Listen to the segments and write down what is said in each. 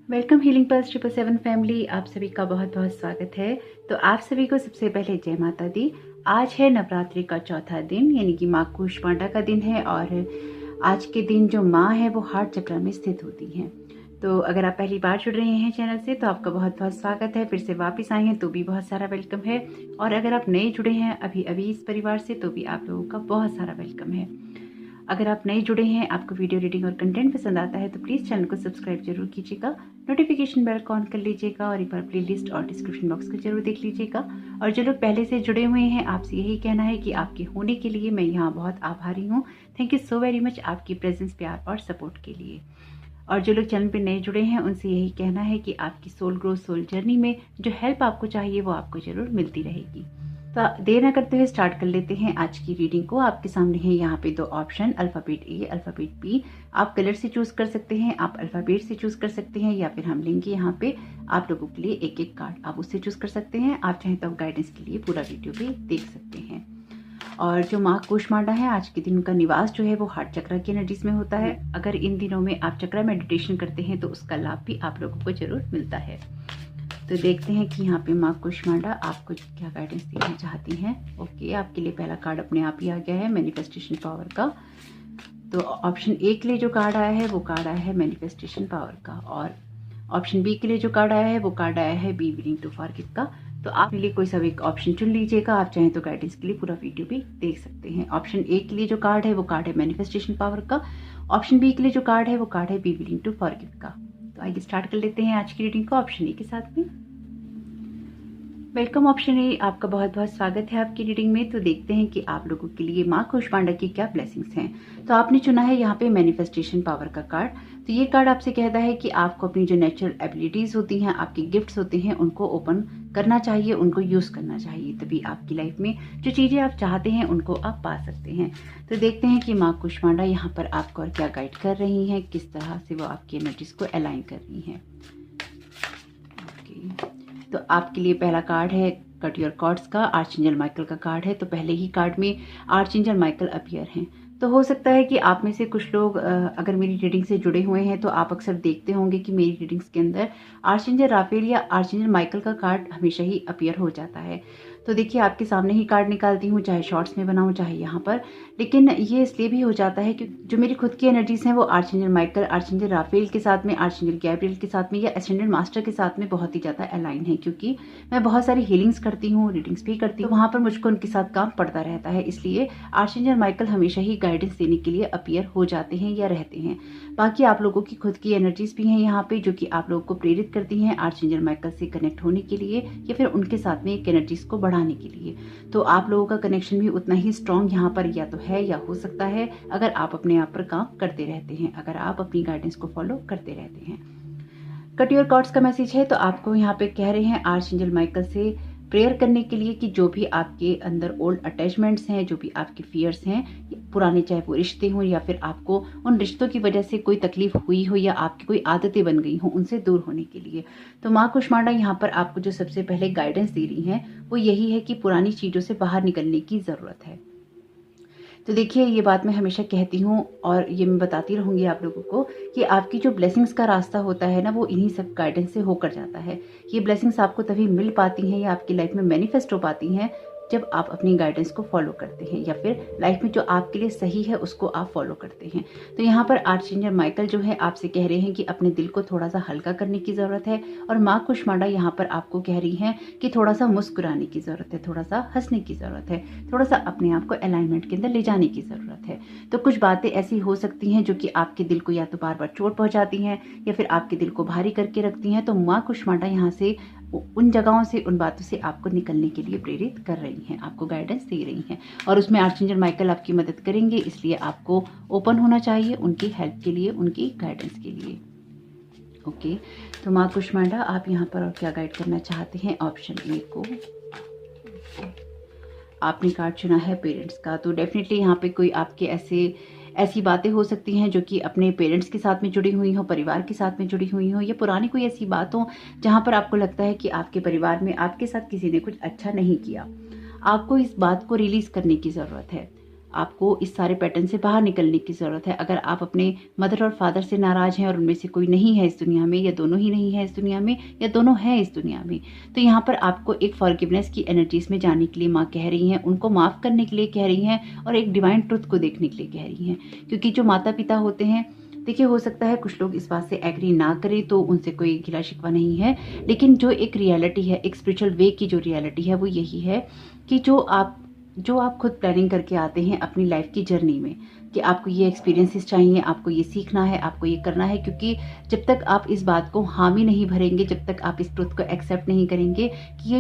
Welcome healing pulse 777 family. आप सभी का बहुत बहुत स्वागत है। तो आप सभी को सबसे पहले जय माता दी। आज है नवरात्रि का चौथा दिन, यानी कि माँ कुष्मांडा का दिन है। और आज के दिन जो माँ है वो हार्ट चक्र में स्थित होती हैं। तो अगर आप पहली बार जुड़ रहे हैं चैनल से तो आपका बहुत बहुत स्वागत है। फिर से वापस आए हैं तो भी बहुत सारा वेलकम है। और अगर आप नए जुड़े हैं अभी अभी इस परिवार से तो भी आप लोगों का बहुत सारा वेलकम है। अगर आप नए जुड़े हैं, आपको वीडियो रीडिंग और कंटेंट पसंद आता है तो प्लीज़ चैनल को सब्सक्राइब जरूर कीजिएगा, नोटिफिकेशन बेल को ऑन कर लीजिएगा और एक बार प्लेलिस्ट और डिस्क्रिप्शन बॉक्स को जरूर देख लीजिएगा। और जो लोग पहले से जुड़े हुए हैं, आपसे यही कहना है कि आपके होने के लिए मैं यहाँ बहुत आभारी हूँ। Thank you so very much आपकी प्रेजेंस, प्यार और सपोर्ट के लिए। और जो लोग चैनल पर नए जुड़े हैं उनसे यही कहना है कि आपकी सोल ग्रोथ, सोल जर्नी में जो हेल्प आपको चाहिए वो आपको जरूर मिलती रहेगी। तो देर न करते हुए स्टार्ट कर लेते हैं आज की रीडिंग को। आपके सामने है यहाँ पे दो option, alphabet A, alphabet B. आप कलर से चूज कर सकते हैं, आप अल्फाबेट से चूज कर सकते हैं, या फिर हम लेंगे यहाँ पे आप लोगों के लिए एक एक कार्ड, आप उससे चूज कर सकते हैं। आप चाहें तो गाइडेंस के लिए पूरा वीडियो भी देख सकते हैं। और जो माँ कुष्मांडा है, आज के दिन उनका निवास जो है वो हार्ट चक्र की एनर्जीज में होता है। अगर इन दिनों में आप चक्र मेडिटेशन करते हैं तो उसका लाभ भी आप लोगों को जरूर मिलता है। तो देखते हैं कि यहाँ पे माँ कुष्मांडा आपको क्या गाइडेंस देना चाहती हैं। ओके, आपके लिए पहला कार्ड अपने आप ही आ गया है, मैनिफेस्टेशन पावर का। तो ऑप्शन ए के लिए जो कार्ड आया है वो कार्ड आया है मैनिफेस्टेशन पावर का, और ऑप्शन बी के लिए जो कार्ड आया है वो कार्ड आया है बी विलिंग टू फॉरगिव का। तो आप लिए कोई सा एक ऑप्शन चुन लीजिएगा। आप चाहें तो गाइडेंस के लिए पूरा वीडियो भी देख सकते हैं। ऑप्शन ए के लिए जो कार्ड है वो कार्ड है मैनिफेस्टेशन पावर का। ऑप्शन बी के लिए जो कार्ड है वो कार्ड है बी विलिंग टू फॉरगिव का। तो आइए स्टार्ट कर लेते हैं आज की रीडिंग को ऑप्शन ए के साथ में। वेलकम ऑप्शन ए, आपका बहुत बहुत स्वागत है आपकी रीडिंग में। तो देखते हैं कि आप लोगों के लिए माँ कुष्मांडा की क्या ब्लेसिंग्स हैं। तो आपने चुना है यहाँ पे मैनिफेस्टेशन पावर का कार्ड। तो ये कार्ड आपसे कहता है कि आपको अपनी जो नेचुरल एबिलिटीज होती हैं, आपके गिफ्ट्स होते हैं, उनको ओपन करना चाहिए, उनको यूज करना चाहिए। तभी आपकी लाइफ में जो चीजें आप चाहते हैं उनको आप पा सकते हैं। तो देखते हैं कि माँ कुष्मांडा यहाँ पर आपको और क्या गाइड कर रही हैं, किस तरह से वो आपकी एनर्जीज को अलाइन कर रही हैं। तो आपके लिए पहला कार्ड है कट योर कॉर्ड्स का, आर्चएंजल माइकल का कार्ड है। तो पहले ही कार्ड में आर्चएंजल माइकल अपीयर हैं। तो हो सकता है कि आप में से कुछ लोग अगर मेरी रीडिंग से जुड़े हुए हैं तो आप अक्सर देखते होंगे कि मेरी रीडिंग्स के अंदर आर्चएंजल राफेल या आर्चएंजल माइकल का कार्ड हमेशा ही अपीयर हो जाता है। तो देखिए, आपके सामने ही कार्ड निकालती हूँ, चाहे शॉर्ट्स में बनाऊँ चाहे यहाँ पर। लेकिन ये इसलिए भी हो जाता है कि जो मेरी खुद की एनर्जीज हैं वो आर्चएंजल माइकल, आर्चएंजल राफेल के साथ में, आर्चएंजल गैब्रियल के साथ में या एसेंडेंट मास्टर के साथ में बहुत ही ज़्यादा अलाइन है। क्योंकि मैं बहुत सारी हीलिंग्स करती हूँ, रीडिंग्स भी करती हूँ, तो वहाँ पर मुझको उनके साथ काम पड़ता रहता है। इसलिए आर्चएंजल माइकल हमेशा ही गाइडेंस देने के लिए अपीयर हो जाते हैं या रहते हैं। बाकी आप लोगों की खुद की एनर्जीज भी हैं यहाँ पे, जो कि आप लोगों को प्रेरित करती हैं आर्चएंजल माइकल से कनेक्ट होने के लिए या फिर उनके साथ में एक एनर्जीज को बढ़ाने के लिए। तो आप लोगों का कनेक्शन भी उतना ही स्ट्रांग यहाँ पर या तो है या हो सकता है, अगर आप अपने आप पर काम करते रहते हैं, अगर आप अपनी गाइडेंस को फॉलो करते रहते हैं। कट योर कॉर्ड्स का मैसेज है। तो आपको यहाँ पे कह रहे हैं आर्चएंजल माइकल से प्रेयर करने के लिए कि जो भी आपके अंदर ओल्ड अटैचमेंट्स हैं, जो भी आपके फियर्स हैं पुराने, चाहे वो रिश्ते हों या फिर आपको उन रिश्तों की वजह से कोई तकलीफ हुई हो या आपकी कोई आदतें बन गई हों, उनसे दूर होने के लिए। तो माँ कुष्मांडा यहाँ पर आपको जो सबसे पहले गाइडेंस दे रही हैं वो यही है कि पुरानी चीज़ों से बाहर निकलने की ज़रूरत है। तो देखिए, ये बात मैं हमेशा कहती हूँ और ये मैं बताती रहूँगी आप लोगों को कि आपकी जो ब्लेसिंग्स का रास्ता होता है ना, वो इन्हीं सब गाइडेंस से होकर जाता है। ये ब्लेसिंग्स आपको तभी मिल पाती हैं या आपकी लाइफ में मैनिफेस्ट हो पाती हैं जब आप अपनी गाइडेंस को फॉलो करते हैं या फिर लाइफ में जो आपके लिए सही है उसको आप फॉलो करते हैं। तो यहाँ पर आर्चएंजल माइकल जो है आपसे कह रहे हैं कि अपने दिल को थोड़ा सा हल्का करने की ज़रूरत है। और माँ कुष्मांडा यहाँ पर आपको कह रही हैं कि थोड़ा सा मुस्कुराने की ज़रूरत है, थोड़ा सा हंसने की ज़रूरत है, थोड़ा सा अपने आप को अलाइनमेंट के अंदर ले जाने की ज़रूरत है। तो कुछ बातें ऐसी हो सकती हैं जो कि आपके दिल को या तो बार बार चोट पहुँचाती हैं या फिर आपके दिल को भारी करके रखती हैं। तो माँ कुष्मांडा यहाँ से उन जगहों से, उन बातों से आपको निकलने के लिए प्रेरित कर रही हैं, आपको गाइडेंस दे रही हैं। और उसमें आर्चएंजल माइकल आपकी मदद करेंगे, इसलिए आपको ओपन होना चाहिए उनकी हेल्प के लिए, उनकी गाइडेंस के लिए। ओके, तो माँ कुष्मांडा आप यहाँ पर और क्या गाइड करना चाहते हैं। ऑप्शन ए को आपने कार्ड चुना है पेरेंट्स का। तो डेफिनेटली यहाँ पे कोई आपके ऐसी बातें हो सकती हैं जो कि अपने पेरेंट्स के साथ में जुड़ी हुई हो, परिवार के साथ में जुड़ी हुई हो, या पुरानी कोई ऐसी बात हो जहाँ पर आपको लगता है कि आपके परिवार में आपके साथ किसी ने कुछ अच्छा नहीं किया। आपको इस बात को रिलीज करने की ज़रूरत है। आपको इस सारे पैटर्न से बाहर निकलने की ज़रूरत है। अगर आप अपने मदर और फादर से नाराज़ हैं और उनमें से कोई नहीं है इस दुनिया में, या दोनों ही नहीं है इस दुनिया में, या दोनों हैं इस दुनिया में, तो यहाँ पर आपको एक फॉरगिवनेस की एनर्जीज में जाने के लिए माँ कह रही हैं, उनको माफ़ करने के लिए कह रही हैं और एक डिवाइन ट्रुथ को देखने के लिए कह रही हैं। क्योंकि जो माता पिता होते हैं, देखिए हो सकता है कुछ लोग इस बात से एग्री ना करें, तो उनसे कोई गिला शिकवा नहीं है, लेकिन जो एक रियलिटी है, एक स्पिरिचुअल वे की जो रियलिटी है वो यही है कि जो आप खुद प्लानिंग करके आते हैं अपनी लाइफ की जर्नी में कि आपको ये एक्सपीरियंसेस चाहिए, आपको ये सीखना है, आपको ये करना है, क्योंकि जब तक आप इस बात को हामी नहीं भरेंगे, जब तक आप इस ट्रुथ को एक्सेप्ट नहीं करेंगे कि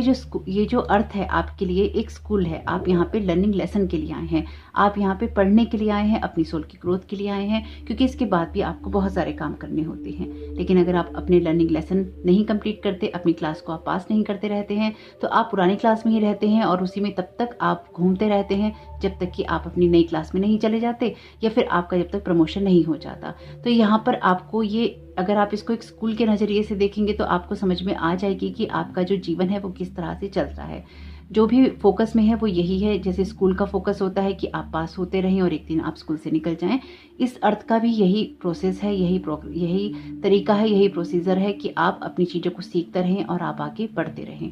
ये जो अर्थ है आपके लिए एक स्कूल है, आप यहाँ पे लर्निंग लेसन के लिए आए हैं, आप यहाँ पे पढ़ने के लिए आए हैं, अपनी सोल की ग्रोथ के लिए आए हैं, क्योंकि इसके बाद भी आपको बहुत सारे काम करने होते हैं। लेकिन अगर आप अपने लर्निंग लेसन नहीं कंप्लीट करते, अपनी क्लास को आप पास नहीं करते रहते हैं, तो आप पुरानी क्लास में ही रहते हैं और उसी में तब तक आप घूमते रहते हैं जब तक कि आप अपनी नई क्लास में नहीं चले जाते, या फिर आपका जब तक प्रमोशन नहीं हो जाता। तो यहाँ पर आपको ये, अगर आप इसको एक स्कूल के नज़रिए से देखेंगे तो आपको समझ में आ जाएगी कि आपका जो जीवन है वो किस तरह से चलता है। जो भी फोकस में है वो यही है, जैसे स्कूल का फोकस होता है कि आप पास होते रहें और एक दिन आप स्कूल से निकल जाएं, इस अर्थ का भी यही प्रोसेस है, यही तरीका है, यही प्रोसीजर है कि आप अपनी चीज़ों को सीखते रहें और आप आगे बढ़ते रहें।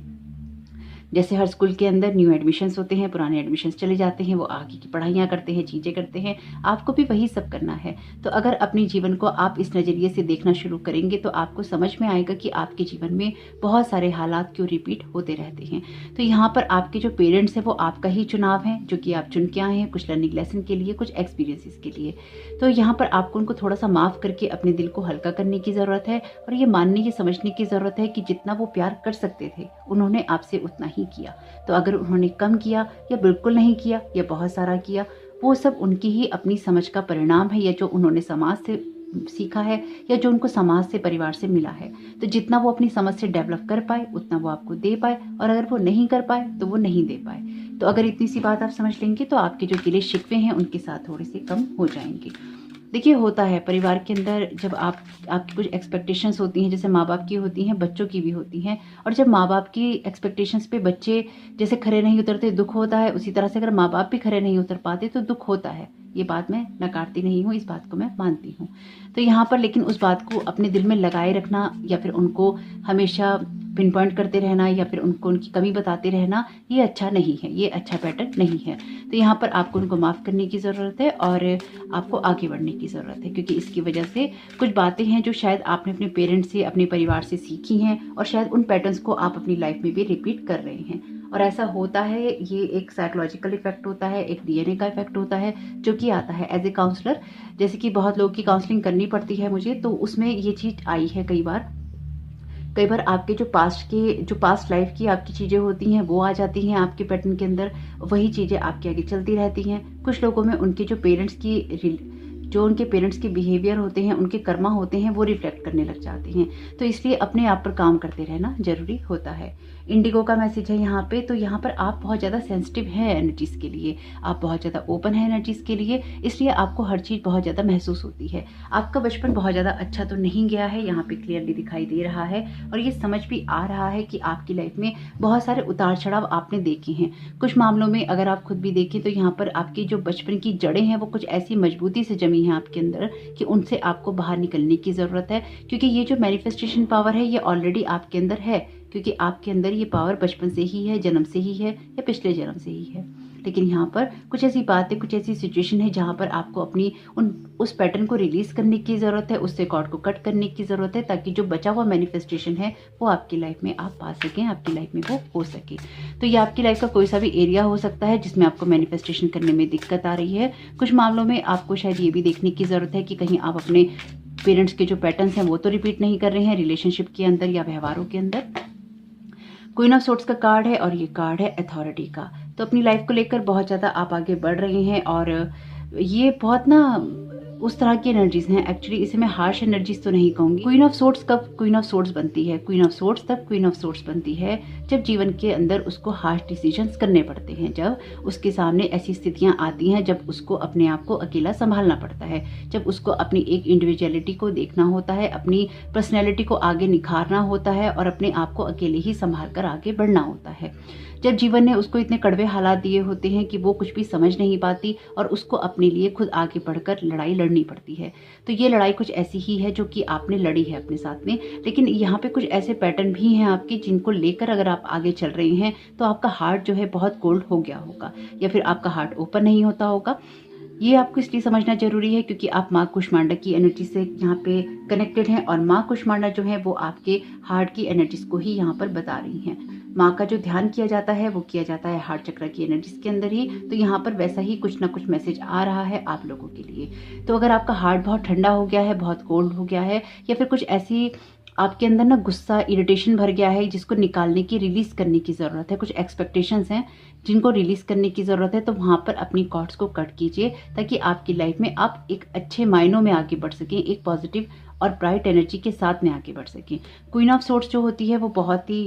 जैसे हर स्कूल के अंदर न्यू एडमिशन्स होते हैं, पुराने एडमिशन्स चले जाते हैं, वो आगे की पढ़ाइयाँ करते हैं, चीज़ें करते हैं, आपको भी वही सब करना है। तो अगर अपने जीवन को आप इस नज़रिए से देखना शुरू करेंगे तो आपको समझ में आएगा कि आपके जीवन में बहुत सारे हालात क्यों रिपीट होते रहते हैं। तो यहाँ पर आपके जो पेरेंट्स हैं वो आपका ही चुनाव है, जो कि आप चुन के आए हैं कुछ लर्निंग लेसन के लिए, कुछ एक्सपीरियंसेस के लिए। तो यहाँ पर आपको उनको थोड़ा सा माफ़ करके अपने दिल को हल्का करने की ज़रूरत है और ये मानने, ये समझने की ज़रूरत है कि जितना वो प्यार कर सकते थे उन्होंने आपसे उतना ही किया। तो अगर उन्होंने कम किया या बिल्कुल नहीं किया या बहुत सारा किया, वो सब उनकी ही अपनी समझ का परिणाम है, या जो उन्होंने समाज से सीखा है या जो उनको समाज से, परिवार से मिला है। तो जितना वो अपनी समझ से डेवलप कर पाए उतना वो आपको दे पाए, और अगर वो नहीं कर पाए तो वो नहीं दे पाए। तो अगर इतनी सी बात आप समझ लेंगे तो आपके जो गिले शिकवे हैं उनके साथ थोड़े से कम हो जाएंगे। देखिए होता है परिवार के अंदर, जब आपकी कुछ एक्सपेक्टेशंस होती हैं, जैसे माँ बाप की होती हैं, बच्चों की भी होती हैं, और जब माँ बाप की एक्सपेक्टेशंस पे बच्चे जैसे खरे नहीं उतरते दुख होता है, उसी तरह से अगर माँ बाप भी खरे नहीं उतर पाते तो दुख होता है। ये बात मैं नकारती नहीं हूँ, इस बात को मैं मानती हूँ। तो यहाँ पर लेकिन उस बात को अपने दिल में लगाए रखना, या फिर उनको हमेशा पिन पॉइंट करते रहना, या फिर उनको उनकी कमी बताते रहना, ये अच्छा नहीं है, ये अच्छा पैटर्न नहीं है। तो यहाँ पर आपको उनको माफ़ करने की ज़रूरत है और आपको आगे बढ़ने की ज़रूरत है, क्योंकि इसकी वजह से कुछ बातें हैं जो शायद आपने अपने पेरेंट्स से, अपने परिवार से सीखी हैं, और शायद उन पैटर्न्स को आप अपनी लाइफ में भी रिपीट कर रहे हैं। और ऐसा होता है, ये एक साइकोलॉजिकल इफेक्ट होता है, एक डीएनए का इफेक्ट होता है, जो कि आता है एज ए काउंसलर। जैसे कि बहुत लोगों की काउंसलिंग करनी पड़ती है मुझे, तो उसमें ये चीज़ आई है कई बार आपके जो पास्ट लाइफ की आपकी चीज़ें होती हैं वो आ जाती हैं आपके पैटर्न के अंदर, वही चीज़ें आपके आगे चलती रहती हैं। कुछ लोगों में उनके जो उनके पेरेंट्स के बिहेवियर होते हैं, उनके कर्मा होते हैं, वो रिफ्लेक्ट करने लग जाते हैं। तो इसलिए अपने आप पर काम करते रहना जरूरी होता है। इंडिगो का मैसेज है यहाँ पे, तो यहाँ पर आप बहुत ज़्यादा सेंसिटिव है एनर्जीज़ के लिए, आप बहुत ज़्यादा ओपन है एनर्जीज़ के लिए, इसलिए आपको हर चीज़ बहुत ज़्यादा महसूस होती है। आपका बचपन बहुत ज़्यादा अच्छा तो नहीं गया है, यहाँ पे क्लियरली दिखाई दे रहा है, और ये समझ भी आ रहा है कि आपकी लाइफ में बहुत सारे उतार चढ़ाव आपने देखे हैं। कुछ मामलों में अगर आप खुद भी देखें तो यहाँ पर आपकी जो बचपन की जड़ें हैं वो कुछ ऐसी मजबूती से जमी हैं आपके अंदर कि उनसे आपको बाहर निकलने की ज़रूरत है, क्योंकि ये जो मैनिफेस्टेशन पावर है ये ऑलरेडी आपके अंदर है, क्योंकि आपके अंदर ये पावर बचपन से ही है, जन्म से ही है, या पिछले जन्म से ही है। लेकिन यहाँ पर कुछ ऐसी बातें, कुछ ऐसी सिचुएशन है जहाँ पर आपको अपनी उस पैटर्न को रिलीज करने की ज़रूरत है, उस रिकॉर्ड को कट करने की ज़रूरत है, ताकि जो बचा हुआ मैनिफेस्टेशन है वो आपकी लाइफ में आप पा सकें, आपकी लाइफ में वो हो सके। तो ये आपकी लाइफ का कोई सा भी एरिया हो सकता है जिसमें आपको मैनिफेस्टेशन करने में दिक्कत आ रही है। कुछ मामलों में आपको शायद ये भी देखने की ज़रूरत है कि कहीं आप अपने पेरेंट्स के जो पैटर्न्स हैं वो तो रिपीट नहीं कर रहे हैं रिलेशनशिप के अंदर या व्यवहारों के अंदर। क्वीन ऑफ सोर्ड्स का कार्ड है और ये कार्ड है अथॉरिटी का। तो अपनी लाइफ को लेकर बहुत ज़्यादा आप आगे बढ़ रहे हैं, और ये बहुत उस तरह की एनर्जीज हैं। एक्चुअली इसे मैं हार्श एनर्जीज तो नहीं कहूंगी। क्वीन ऑफ सोर्ट्स कब क्वीन ऑफ सोर्ट्स बनती है? क्वीन ऑफ सोर्ट्स तब क्वीन ऑफ सोर्ट्स बनती है जब जीवन के अंदर उसको हार्श डिसीजंस करने पड़ते हैं, जब उसके सामने ऐसी स्थितियां आती हैं जब उसको अपने आप को अकेला संभालना पड़ता है, जब उसको अपनी एक इंडिविजुअलिटी को देखना होता है, अपनी पर्सनैलिटी को आगे निखारना होता है और अपने आप को अकेले ही संभाल कर आगे बढ़ना होता है। जब जीवन ने उसको इतने कड़वे हालात दिए होते हैं कि वो कुछ भी समझ नहीं पाती और उसको अपने लिए खुद आगे बढ़कर लड़ाई लड़नी पड़ती है। तो ये लड़ाई कुछ ऐसी ही है जो कि आपने लड़ी है अपने साथ में। लेकिन यहाँ पे कुछ ऐसे पैटर्न भी हैं आपके जिनको लेकर अगर आप आगे चल रहे हैं तो आपका हार्ट जो है बहुत कोल्ड हो गया होगा या फिर आपका हार्ट ओपन नहीं होता होगा। ये आपको इसलिए समझना जरूरी है क्योंकि आप माँ कुष्मांडा की एनर्जी से यहाँ पे कनेक्टेड हैं और माँ कुष्मांडा जो है वो आपके हार्ट की एनर्जीज को ही यहाँ पर बता रही हैं। माँ का जो ध्यान किया जाता है वो किया जाता है हार्ट चक्र की एनर्जीज के अंदर ही। तो यहाँ पर वैसा ही कुछ ना कुछ मैसेज आ रहा है आप लोगों के लिए। तो अगर आपका हार्ट बहुत ठंडा हो गया है, बहुत कोल्ड हो गया है या फिर कुछ ऐसी आपके अंदर ना गुस्सा, इरिटेशन भर गया है जिसको निकालने की, रिलीज करने की जरूरत है, कुछ एक्सपेक्टेशंस हैं जिनको रिलीज करने की जरूरत है, तो वहां पर अपनी कॉर्ड्स को कट कीजिए ताकि आपकी लाइफ में आप एक अच्छे मायनों में आगे बढ़ सकें, एक पॉजिटिव और ब्राइट एनर्जी के साथ में आगे बढ़ सकें। क्वीन ऑफ सोर्ट्स जो होती है वो बहुत ही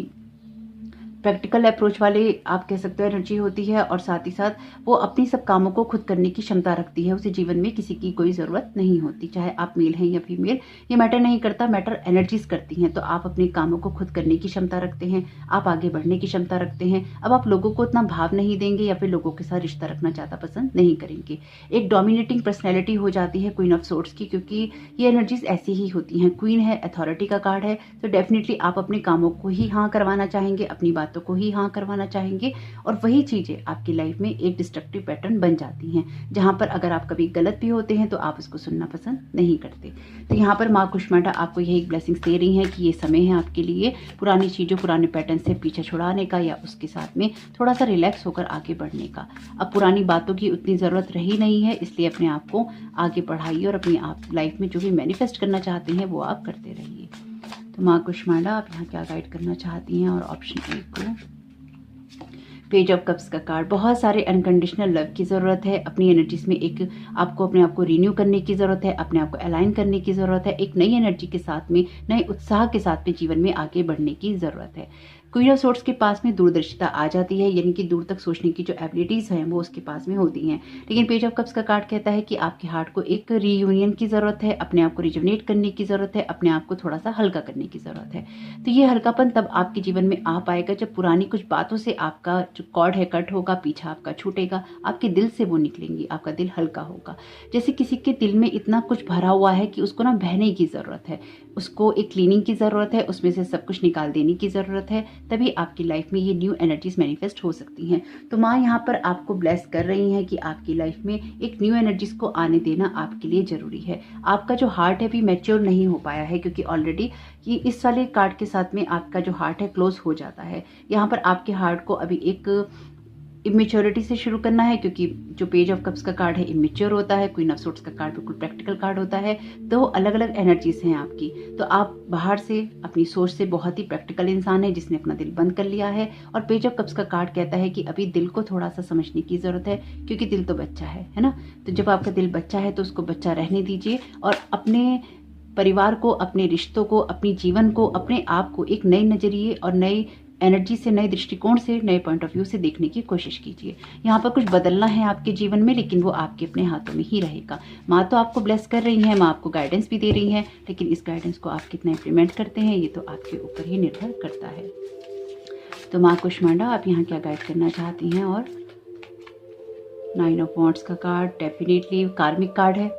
प्रैक्टिकल अप्रोच वाले आप कह सकते हो एनर्जी होती है और साथ ही साथ वो अपनी सब कामों को खुद करने की क्षमता रखती है। उसे जीवन में किसी की कोई ज़रूरत नहीं होती, चाहे आप मेल हैं या फीमेल, ये मैटर नहीं करता, मैटर एनर्जीज करती हैं। तो आप अपने कामों को खुद करने की क्षमता रखते हैं, आप आगे बढ़ने की क्षमता रखते हैं। अब आप लोगों को उतना भाव नहीं देंगे या फिर लोगों के साथ रिश्ता रखना ज़्यादा पसंद नहीं करेंगे। एक डोमिनेटिंग पर्सनैलिटी हो जाती है क्वीन ऑफ सोर्ट्स की, क्योंकि ये एनर्जीज ऐसी ही होती हैं। क्वीन है, अथॉरिटी का कार्ड है, तो डेफिनेटली आप अपने कामों को ही हाँ करवाना चाहेंगे, अपनी बातों को ही हाँ करवाना चाहेंगे और वही चीजें आपकी लाइफ में एक डिस्ट्रक्टिव पैटर्न बन जाती हैं, जहां पर अगर आप कभी गलत भी होते हैं तो आप उसको सुनना पसंद नहीं करते। तो यहाँ पर माँ कुष्मांडा आपको यही ब्लेसिंग्स दे रही हैं कि ये समय है आपके लिए पुरानी चीजों, पुराने पैटर्न से पीछे छुड़ाने का या उसके साथ में थोड़ा सा रिलैक्स होकर आगे बढ़ने का। अब पुरानी बातों की उतनी जरूरत रही नहीं है, इसलिए अपने आप को आगे बढ़ाइए और अपनी आप लाइफ में जो भी मैनिफेस्ट करना चाहते हैं वो आप करते रहिए। तो माँ कुष्मांडा आप यहाँ क्या गाइड करना चाहती हैं? और ऑप्शन ए को पेज ऑफ कप्स का कार्ड, बहुत सारे अनकंडीशनल लव की ज़रूरत है। अपनी एनर्जीज में एक आपको अपने आप को रिन्यू करने की ज़रूरत है, अपने आप को अलाइन करने की ज़रूरत है, एक नई एनर्जी के साथ में, नए उत्साह के साथ में जीवन में आगे बढ़ने की ज़रूरत है। क्वीन ऑफ सोर्ट्स के पास में दूरदर्शिता आ जाती है, यानी कि दूर तक सोचने की जो एबिलिटीज़ हैं वो उसके पास में होती हैं। लेकिन पेज ऑफ कप्स का कार्ड कहता है कि आपके हार्ट को एक रीयूनियन की ज़रूरत है, अपने आप को रिजुवनेट करने की ज़रूरत है, अपने आप को थोड़ा सा हल्का करने की ज़रूरत है। तो ये हल्कापन तब आपके जीवन में आ पाएगा जब पुरानी कुछ बातों से आपका जो कॉर्ड है कट होगा, पीछा आपका छूटेगा, आपके दिल से वो निकलेंगी, आपका दिल हल्का होगा। जैसे किसी के दिल में इतना कुछ भरा हुआ है कि उसको ना बहने की ज़रूरत है, उसको एक क्लीनिंग की ज़रूरत है, उसमें से सब कुछ निकाल देने की ज़रूरत है, तभी आपकी लाइफ में ये न्यू एनर्जीज मैनिफेस्ट हो सकती हैं। तो माँ यहाँ पर आपको ब्लेस कर रही हैं कि आपकी लाइफ में एक न्यू एनर्जीज को आने देना आपके लिए ज़रूरी है। आपका जो हार्ट है अभी मैच्योर नहीं हो पाया है, क्योंकि ऑलरेडी ये इस वाले कार्ड के साथ में आपका जो हार्ट है क्लोज हो जाता है। यहाँ पर आपके हार्ट को अभी एक इमेच्योरिटी से शुरू करना है, क्योंकि जो पेज ऑफ कप्स का कार्ड है इमेच्योर होता है, क्वीन ऑफ सोर्ट्स का कार्ड बिल्कुल प्रैक्टिकल कार्ड होता है। तो अलग अलग एनर्जीज हैं आपकी। तो आप बाहर से अपनी सोच से बहुत ही प्रैक्टिकल इंसान है जिसने अपना दिल बंद कर लिया है, और पेज ऑफ कप्स का कार्ड कहता है कि अभी दिल को थोड़ा सा समझने की जरूरत है, क्योंकि दिल तो बच्चा है ना। तो जब आपका दिल बच्चा है तो उसको बच्चा रहने दीजिए और अपने परिवार को, अपने रिश्तों को, अपने जीवन को, अपने आप को एक नए नजरिए और नई एनर्जी से, नए दृष्टिकोण से, नए पॉइंट ऑफ व्यू से देखने की कोशिश कीजिए। यहाँ पर कुछ बदलना है आपके जीवन में, लेकिन वो आपके अपने हाथों में ही रहेगा। माँ तो आपको ब्लेस कर रही हैं, माँ आपको गाइडेंस भी दे रही हैं, लेकिन इस गाइडेंस को आप कितना इम्प्लीमेंट करते हैं ये तो आपके ऊपर ही निर्भर करता है। तो माँ कुष्मांडा आप यहाँ क्या गाइड करना चाहती हैं? और 9 ऑफ वॉन्ड्स का कार्ड डेफिनेटली कार्मिक कार्ड है,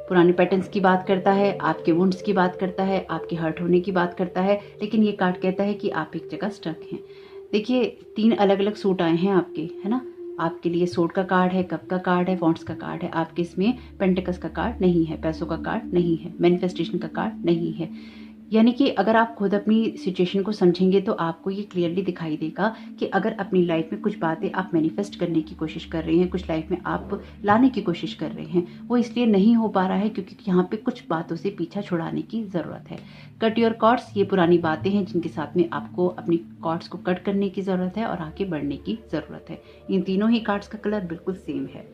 पुराने पैटर्न्स की बात करता है, आपके वुंड्स की बात करता है, आपके हर्ट होने की बात करता है। लेकिन ये कार्ड कहता है कि आप एक जगह स्टक हैं। देखिए 3 अलग अलग सूट आए हैं आपके, है ना। आपके लिए सोर्ड का कार्ड है, कप का कार्ड है, वॉन्ड्स का कार्ड है। आपके इसमें पेंटिकल्स का कार्ड नहीं है, पैसों का कार्ड नहीं है, मैनिफेस्टेशन का कार्ड नहीं है। यानी कि अगर आप खुद अपनी सिचुएशन को समझेंगे तो आपको ये क्लियरली दिखाई देगा कि अगर अपनी लाइफ में कुछ बातें आप मैनिफेस्ट करने की कोशिश कर रहे हैं, कुछ लाइफ में आप लाने की कोशिश कर रहे हैं, वो इसलिए नहीं हो पा रहा है क्योंकि यहाँ पे कुछ बातों से पीछा छुड़ाने की ज़रूरत है। कट योर कॉर्ड्स, ये पुरानी बातें हैं जिनके साथ में आपको अपनी कॉर्ड्स को कट करने की ज़रूरत है और आगे बढ़ने की ज़रूरत है। इन तीनों ही कार्ड्स का कलर बिल्कुल सेम है।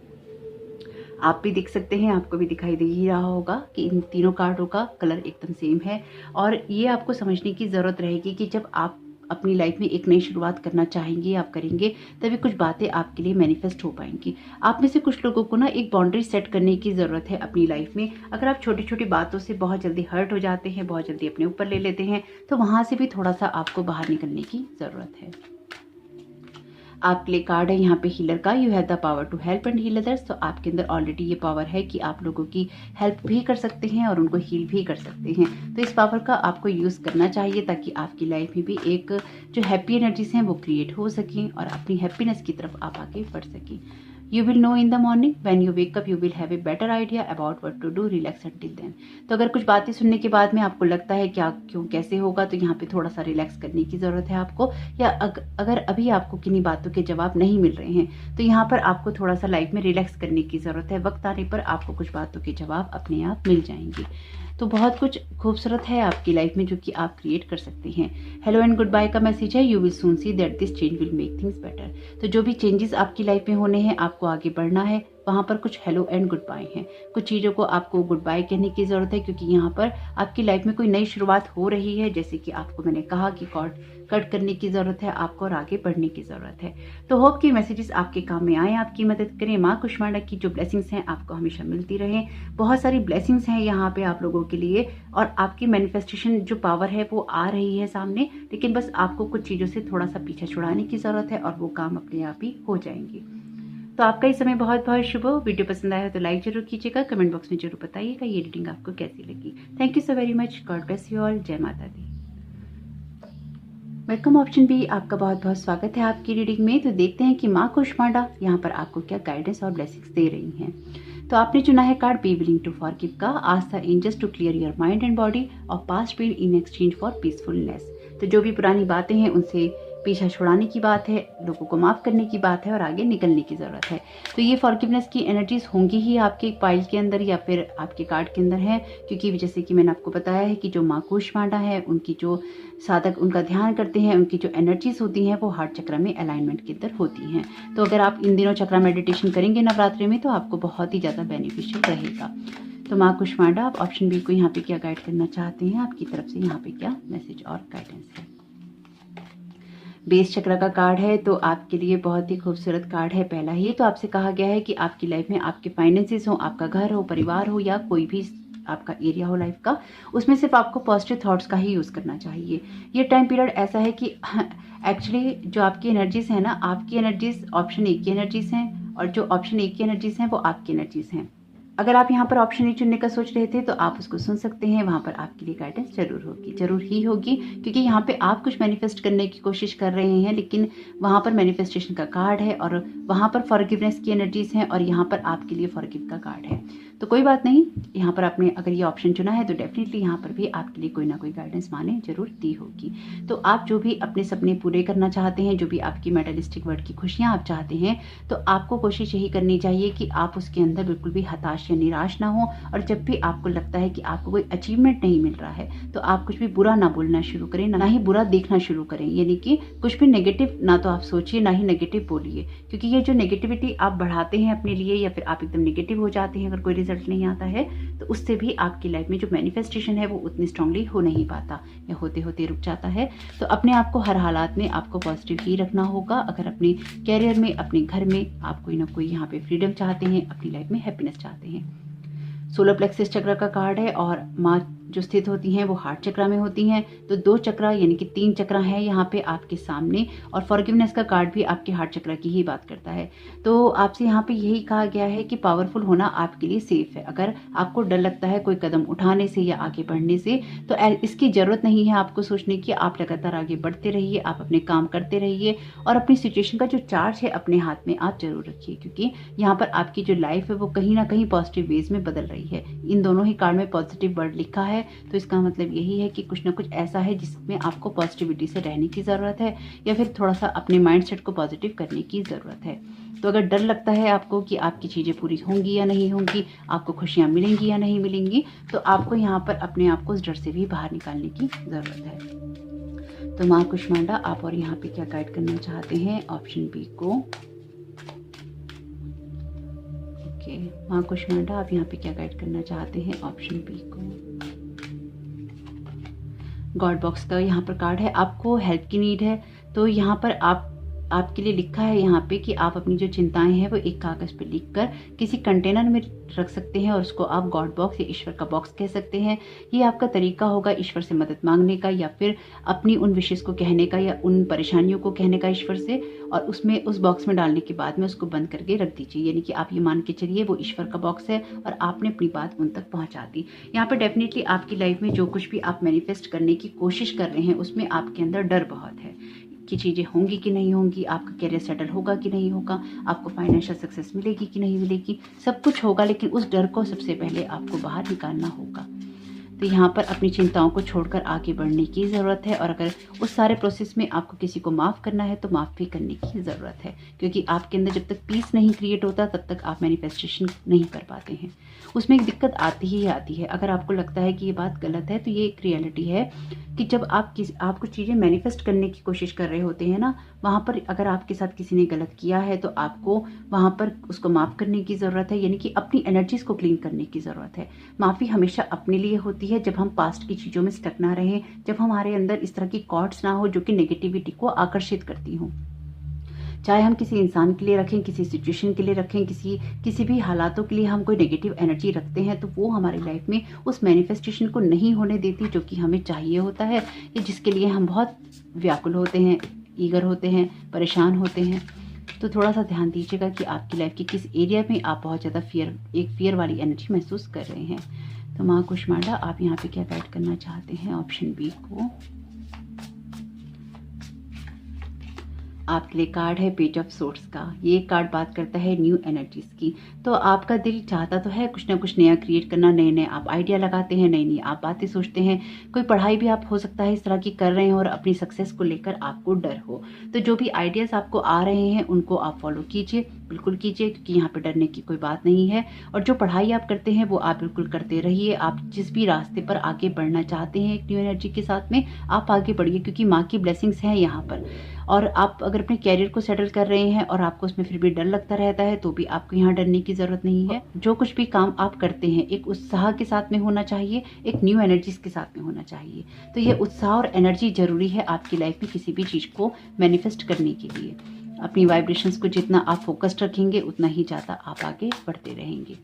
आप भी देख सकते हैं, आपको भी दिखाई दे ही रहा होगा कि इन तीनों कार्डों का कलर एकदम सेम है। और ये आपको समझने की ज़रूरत रहेगी कि जब आप अपनी लाइफ में एक नई शुरुआत करना चाहेंगे, आप करेंगे, तभी कुछ बातें आपके लिए मैनिफेस्ट हो पाएंगी। आप में से कुछ लोगों को ना एक बाउंड्री सेट करने की ज़रूरत है अपनी लाइफ में। अगर आप छोटी छोटी बातों से बहुत जल्दी हर्ट हो जाते हैं, बहुत जल्दी अपने ऊपर ले लेते हैं, तो वहाँ से भी थोड़ा सा आपको बाहर निकलने की ज़रूरत है। आपके लिए कार्ड है यहाँ पे हीलर का। You have the power to help and heal others. तो आपके अंदर ऑलरेडी ये पावर है कि आप लोगों की हेल्प भी कर सकते हैं और उनको हील भी कर सकते हैं। तो इस पावर का आपको यूज़ करना चाहिए ताकि आपकी लाइफ में भी एक जो हैप्पी एनर्जीज हैं वो क्रिएट हो सकें और अपनी हैप्पीनेस की तरफ आप आगे बढ़ सकें। You will know in the morning when you wake up, you will have a better idea about what to do. Relax until then. तो अगर कुछ बातें सुनने के बाद में आपको लगता है क्या क्यों कैसे होगा, तो यहाँ पे थोड़ा सा रिलैक्स करने की ज़रूरत है आपको। या अगर अभी आपको किन्हीं बातों के जवाब नहीं मिल रहे हैं, तो यहाँ पर आपको थोड़ा सा लाइफ में रिलैक्स करने की ज़रूरत है। वक्त आने पर आपको कुछ बातों के जवाब अपने आप मिल जाएंगे। तो बहुत कुछ खूबसूरत है आपकी लाइफ में जो कि आप क्रिएट कर सकते हैं। हेलो एंड गुड बाय का मैसेज है। You will soon see that this change will make things better. तो जो भी चेंजेस आपकी लाइफ में होने हैं, आपको आगे बढ़ना है, वहाँ पर कुछ हेलो एंड गुड बाय हैं। कुछ चीज़ों को आपको गुड बाय कहने की ज़रूरत है क्योंकि यहाँ पर आपकी लाइफ में कोई नई शुरुआत हो रही है। जैसे कि आपको मैंने कहा कि कॉर्ड कट करने की ज़रूरत है आपको और आगे बढ़ने की ज़रूरत है। तो होप कि मैसेजेस आपके काम में आए, आपकी मदद करें। माँ कुष्मांडा की जो ब्लेसिंग्स हैं आपको हमेशा मिलती रहें। बहुत सारी ब्लेसिंग्स हैं यहाँ पे आप लोगों के लिए और आपकी मैनिफेस्टेशन जो पावर है वो आ रही है सामने, लेकिन बस आपको कुछ चीज़ों से थोड़ा सा पीछे छुड़ाने की ज़रूरत है और वो काम अपने आप ही हो जाएंगे। तो आपका इस समय बहुत बहुत शुभ हो। वीडियो पसंद आया तो लाइक जरूर कीजिएगा, कमेंट बॉक्स में जरूर बताइएगा ये रीडिंग आपको कैसी लगी। Thank you so very much. God bless you all. जय माता दी। वेलकम ऑप्शन बी, आपका बहुत बहुत स्वागत है आपकी रीडिंग में। तो देखते हैं कि माँ कुष्मांडा यहाँ पर आपको क्या गाइडेंस और ब्लेसिंग्स दे रही हैं। तो आपने चुना है card be willing to forgive का। Ask the angels to clear your mind and body और past pain in exchange for peacefulness. तो जो भी पुरानी बातें हैं उनसे पीछा छुड़ाने की बात है, लोगों को माफ़ करने की बात है और आगे निकलने की ज़रूरत है। तो ये फॉरगिवनेस की एनर्जीज होंगी ही आपके पाइल के अंदर या फिर आपके कार्ड के अंदर है, क्योंकि जैसे कि मैंने आपको बताया है कि जो माँ कुष्मांडा है उनकी जो साधक उनका ध्यान करते हैं, उनकी जो एनर्जीज होती हैं वो हार्ट चक्र में अलाइनमेंट के अंदर होती हैं। तो अगर आप इन दिनों चक्र मेडिटेशन करेंगे नवरात्रि में तो आपको बहुत ही ज़्यादा बेनिफिशियल रहेगा। तो माँ कुष्मांडा, आप ऑप्शन बी को यहाँ पे क्या गाइड करना चाहते हैं, आपकी तरफ से यहाँ पे क्या मैसेज और गाइडेंस है। बेस चक्र का कार्ड है, तो आपके लिए बहुत ही खूबसूरत कार्ड है। पहला ही तो आपसे कहा गया है कि आपकी लाइफ में आपके फाइनेंसेस हो, आपका घर हो, परिवार हो या कोई भी आपका एरिया हो लाइफ का, उसमें सिर्फ आपको पॉजिटिव थॉट्स का ही यूज़ करना चाहिए। ये टाइम पीरियड ऐसा है कि एक्चुअली जो आपकी एनर्जीज है ना, आपकी एनर्जीज ऑप्शन एक की एनर्जीज हैं और जो ऑप्शन एक की एनर्जीज हैं वो आपकी एनर्जीज हैं। अगर आप यहाँ पर ऑप्शन ए चुनने का सोच रहे थे तो आप उसको सुन सकते हैं, वहाँ पर आपके लिए गाइडेंस जरूर ही होगी, क्योंकि यहाँ पे आप कुछ मैनिफेस्ट करने की कोशिश कर रहे हैं, लेकिन वहाँ पर मैनिफेस्टेशन का कार्ड है और वहाँ पर फॉरगिवनेस की एनर्जीज हैं और यहाँ पर आपके लिए फॉरगिव का कार्ड है। तो कोई बात नहीं, यहाँ पर आपने अगर ये ऑप्शन चुना है तो डेफिनेटली यहाँ पर भी आपके लिए कोई ना कोई गाइडेंस माने जरूर दी होगी। तो आप जो भी अपने सपने पूरे करना चाहते हैं, जो भी आपकी मेटलिस्टिक वर्ल्ड की खुशियाँ आप चाहते हैं, तो आपको कोशिश यही करनी चाहिए कि आप उसके अंदर बिल्कुल भी हताश या निराश ना हो। और जब भी आपको लगता है कि आपको कोई अचीवमेंट नहीं मिल रहा है तो आप कुछ भी बुरा ना बोलना शुरू करें, ना ही बुरा देखना शुरू करें। यानी कि कुछ भी नेगेटिव ना तो आप सोचिए, ना ही नेगेटिव बोलिए, क्योंकि ये जो नेगेटिविटी आप बढ़ाते हैं अपने लिए या फिर आप एकदम नेगेटिव हो जाते हैं अगर कोई रिजल्ट नहीं आता है, तो उससे भी आपकी लाइफ में जो मैनिफेस्टेशन है वो उतनी स्ट्रांगली हो नहीं पाता या होते होते रुक जाता है। तो अपने आप को हर हालात में आपको पॉजिटिव ही रखना होगा। अगर अपने कैरियर में, अपने घर में आप कोई ना कोई यहाँ पे फ्रीडम चाहते हैं, अपनी लाइफ में हैप्पीनेस चाहते हैं। सोलर प्लेक्सस चक्र का कार्ड है और माँ जो स्थित होती हैं वो हार्ट चक्र में होती हैं। तो 2 चक्र यानी कि 3 चक्र हैं यहाँ पे आपके सामने और फॉरगिवनेस का कार्ड भी आपके हार्ट चक्र की ही बात करता है। तो आपसे यहाँ पे यही कहा गया है कि पावरफुल होना आपके लिए सेफ है। अगर आपको डर लगता है कोई कदम उठाने से या आगे बढ़ने से, तो इसकी ज़रूरत नहीं है आपको सोचने की। आप लगातार आगे बढ़ते रहिए, आप अपने काम करते रहिए और अपनी सिचुएशन का जो चार्ज है अपने हाथ में आप जरूर रखिए, क्योंकि यहाँ पर आपकी जो लाइफ है वो कहीं ना कहीं पॉजिटिव वेज में बदल रही है। इन दोनों ही कार्ड में पॉजिटिव वर्ड लिखा है, तो इसका मतलब यही है कि कुछ ना कुछ ऐसा है जिसमें आपको पॉजिटिविटी से रहने की ज़रूरत है या फिर थोड़ा सा अपने माइंडसेट को पॉजिटिव करने की ज़रूरत है। तो अगर डर लगता है आपको कि आपकी चीज़ें पूरी होंगी या नहीं होंगी, आपको खुशियाँ मिलेंगी या नहीं मिलेंगी, तो आपको यहाँ पर अपने आप को उस डर से भी बाहर निकालने की ज़रूरत है। तो माँ कुष्मांडा, आप और यहाँ पे क्या गाइड करना चाहते हैं ऑप्शन बी को। ओके, माँ कुष्मांडा आप यहाँ पे क्या गाइड करना चाहते हैं? ऑप्शन बी को। गॉड बॉक्स का यहाँ पर कार्ड है, आपको हेल्प की नीड है। तो यहाँ पर आपके लिए लिखा है यहाँ पे कि आप अपनी जो चिंताएं हैं वो एक कागज़ पे लिखकर किसी कंटेनर में रख सकते हैं और उसको आप गॉड बॉक्स या ईश्वर का बॉक्स कह सकते हैं। ये आपका तरीका होगा ईश्वर से मदद मांगने का, या फिर अपनी उन विशेष को कहने का, या उन परेशानियों को कहने का ईश्वर से, और उसमें उस बॉक्स में डालने के बाद में उसको बंद करके रख दीजिए। यानी कि आप ये मान के चलिए वो ईश्वर का बॉक्स है और आपने अपनी बात उन तक पहुँचा दी। यहाँ पर डेफिनेटली आपकी लाइफ में जो कुछ भी आप मैनिफेस्ट करने की कोशिश कर रहे हैं उसमें आपके अंदर डर बहुत है कि चीज़ें होंगी कि नहीं होंगी, आपका करियर सेटल होगा कि नहीं होगा, आपको फाइनेंशियल सक्सेस मिलेगी कि नहीं मिलेगी, सब कुछ होगा, लेकिन उस डर को सबसे पहले आपको बाहर निकालना होगा। तो यहाँ पर अपनी चिंताओं को छोड़कर आगे बढ़ने की ज़रूरत है, और अगर उस सारे प्रोसेस में आपको किसी को माफ़ करना है तो माफ़ भी करने की ज़रूरत है, क्योंकि आपके अंदर जब तक पीस नहीं क्रिएट होता तब तक आप मैनिफेस्टेशन नहीं कर पाते हैं। उसमें एक दिक्कत आती ही आती है। अगर आपको लगता है कि ये बात गलत है तो ये एक रियलिटी है कि जब आप कुछ चीज़ें मैनिफेस्ट करने की कोशिश कर रहे होते हैं ना, वहाँ पर अगर आपके साथ किसी ने गलत किया है तो आपको वहाँ पर उसको माफ़ करने की ज़रूरत है, यानी कि अपनी एनर्जीज़ को क्लीन करने की ज़रूरत है। माफ़ी हमेशा अपने लिए होती है, जब हम पास्ट की चीज़ों में स्टक ना रहें, जब हमारे अंदर इस तरह की कॉर्ड्स ना हो जो कि नेगेटिविटी को आकर्षित करती हों। चाहे हम किसी इंसान के लिए रखें, किसी सिचुएशन के लिए रखें, किसी भी हालातों के लिए हम कोई नेगेटिव एनर्जी रखते हैं तो वो हमारी लाइफ में उस मैनिफेस्टेशन को नहीं होने देती जो कि हमें चाहिए होता है, या जिसके लिए हम बहुत व्याकुल होते हैं, ईगर होते हैं, परेशान होते हैं। तो थोड़ा सा ध्यान दीजिएगा कि आपकी लाइफ के किस एरिया में आप बहुत ज़्यादा फियर वाली एनर्जी महसूस कर रहे हैं। तो माँ कुष्मांडा आप यहाँ पे क्या गाइड करना चाहते हैं? ऑप्शन बी को। आपके लिए कार्ड है पेज ऑफ सोर्ड्स का। ये कार्ड बात करता है न्यू एनर्जीज की। तो आपका दिल चाहता तो है कुछ ना कुछ नया क्रिएट करना, नए नए आप आइडिया लगाते हैं, नई नई आप बातें सोचते हैं। कोई पढ़ाई भी आप हो सकता है इस तरह की कर रहे हैं और अपनी सक्सेस को लेकर आपको डर हो, तो जो भी आइडियाज़ आपको आ रहे हैं उनको आप फॉलो कीजिए, बिल्कुल कीजिए, क्योंकि यहाँ पे डरने की कोई बात नहीं है। और जो पढ़ाई आप करते हैं वो आप बिल्कुल करते रहिए। आप जिस भी रास्ते पर आगे बढ़ना चाहते हैं एक न्यू एनर्जी के साथ में आप आगे बढ़िए, क्योंकि माँ की ब्लेसिंग्स हैं यहाँ पर। और आप अगर अपने कैरियर को सेटल कर रहे हैं और आपको उसमें फिर भी डर लगता रहता है तो भी आपको यहाँ डरने की ज़रूरत नहीं है। जो कुछ भी काम आप करते हैं एक उत्साह के साथ में होना चाहिए, एक न्यू एनर्जीज के साथ में होना चाहिए। तो ये उत्साह और एनर्जी ज़रूरी है आपकी लाइफ में किसी भी चीज़ को मैनिफेस्ट करने के लिए। अपनी वाइब्रेशंस को जितना आप फोकस्ड रखेंगे उतना ही ज़्यादा आप आगे बढ़ते रहेंगे।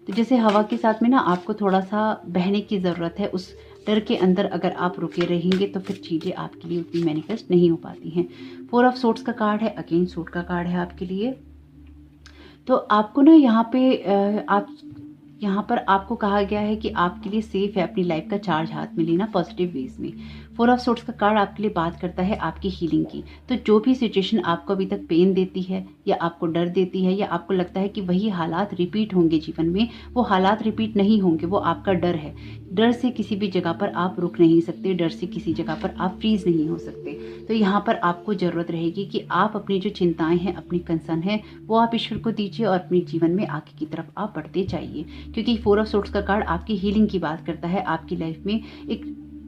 तो जैसे हवा के साथ में ना आपको थोड़ा सा बहने की ज़रूरत है, उस डर के अंदर अगर आप रुके रहेंगे तो फिर चीज़ें आपके लिए उतनी मैनिफेस्ट नहीं हो पाती हैं। 4 ऑफ सोर्ड्स का कार्ड है, अगेन सूट का कार्ड है आपके लिए। तो आपको ना यहाँ पर आपको कहा गया है कि आपके लिए सेफ है अपनी लाइफ का चार्ज हाथ में लेना पॉजिटिव वेज में। 4 ऑफ सोर्ड्स का कार्ड आपके लिए बात करता है आपकी हीलिंग की। तो जो भी सिचुएशन आपको अभी तक पेन देती है या आपको डर देती है या आपको लगता है कि वही हालात रिपीट होंगे जीवन में, वो हालात रिपीट नहीं होंगे, वो आपका डर है। डर से किसी भी जगह पर आप रुक नहीं सकते, डर से किसी जगह पर आप फ्रीज नहीं हो सकते। तो यहाँ पर आपको ज़रूरत रहेगी कि आप अपनी जो चिंताएं हैं, अपनी कंसर्न है, वो आप ईश्वर को दीजिए और अपने जीवन में आगे की तरफ आप बढ़ते जाइए, क्योंकि 4 ऑफ सोर्ड्स का कार्ड आपकी हीलिंग की बात करता है। आपकी लाइफ में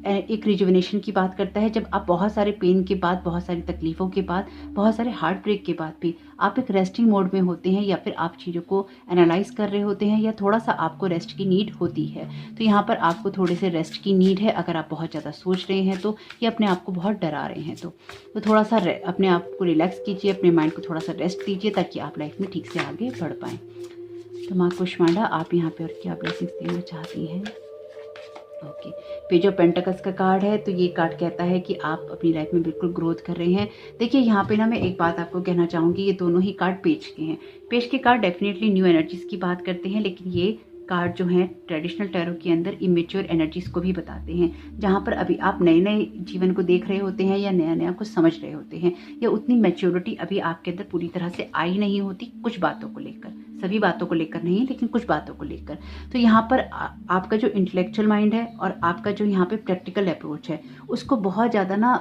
एक रिजुविनेशन की बात करता है। जब आप बहुत सारे पेन के बाद, बहुत सारी तकलीफ़ों के बाद, बहुत सारे हार्ट ब्रेक के बाद भी आप एक रेस्टिंग मोड में होते हैं, या फिर आप चीज़ों को एनालाइज कर रहे होते हैं, या थोड़ा सा आपको रेस्ट की नीड होती है। तो यहाँ पर आपको थोड़े से रेस्ट की नीड है। अगर आप बहुत ज़्यादा सोच रहे हैं तो, या अपने आप को बहुत डरा रहे हैं तो थोड़ा सा अपने आप को रिलैक्स कीजिए, अपने माइंड को थोड़ा सा रेस्ट दीजिए, ताकि आप लाइफ में ठीक से आगे बढ़ पाएँ। तो माँ कुष्मांडा आप यहाँ पे और क्या ब्लेसिंग्स देना चाहती हैं? ओके, पेज ऑफ पेंटिकल्स का कार्ड है। तो ये कार्ड कहता है कि आप अपनी लाइफ में बिल्कुल ग्रोथ कर रहे हैं। देखिए यहाँ पे ना मैं एक बात आपको कहना चाहूँगी, ये दोनों ही कार्ड पेज के हैं। पेज के कार्ड डेफिनेटली न्यू एनर्जीज की बात करते हैं, लेकिन ये कार्ड जो हैं ट्रेडिशनल टैरो के अंदर इमेच्योर एनर्जीज को भी बताते हैं, जहाँ पर अभी आप नए नए जीवन को देख रहे होते हैं या नया नया कुछ समझ रहे होते हैं, या उतनी मैच्योरिटी अभी आपके अंदर पूरी तरह से आई नहीं होती कुछ बातों को लेकर, सभी बातों को लेकर नहीं लेकिन कुछ बातों को लेकर। तो यहाँ पर आपका जो इंटेलेक्चुअल माइंड है और आपका जो यहाँ पे प्रैक्टिकल अप्रोच है, उसको बहुत ज़्यादा ना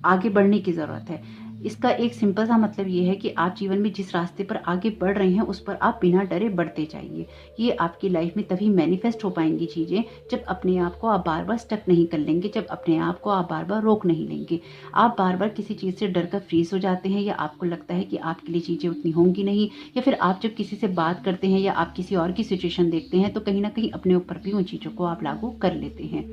आगे बढ़ने की ज़रूरत है। इसका एक सिंपल सा मतलब ये है कि आप जीवन में जिस रास्ते पर आगे बढ़ रहे हैं उस पर आप बिना डरे बढ़ते जाइए। ये आपकी लाइफ में तभी मैनिफेस्ट हो पाएंगी चीज़ें जब अपने आप को आप बार बार स्टक नहीं कर लेंगे, जब अपने आप को आप बार बार रोक नहीं लेंगे। आप बार बार किसी चीज़ से डर कर फ्रीज हो जाते हैं, या आपको लगता है कि आपके लिए चीज़ें उतनी होंगी नहीं, या फिर आप जब किसी से बात करते हैं या आप किसी और की सिचुएशन देखते हैं तो कहीं ना कहीं अपने ऊपर भी उन चीज़ों को आप लागू कर लेते हैं।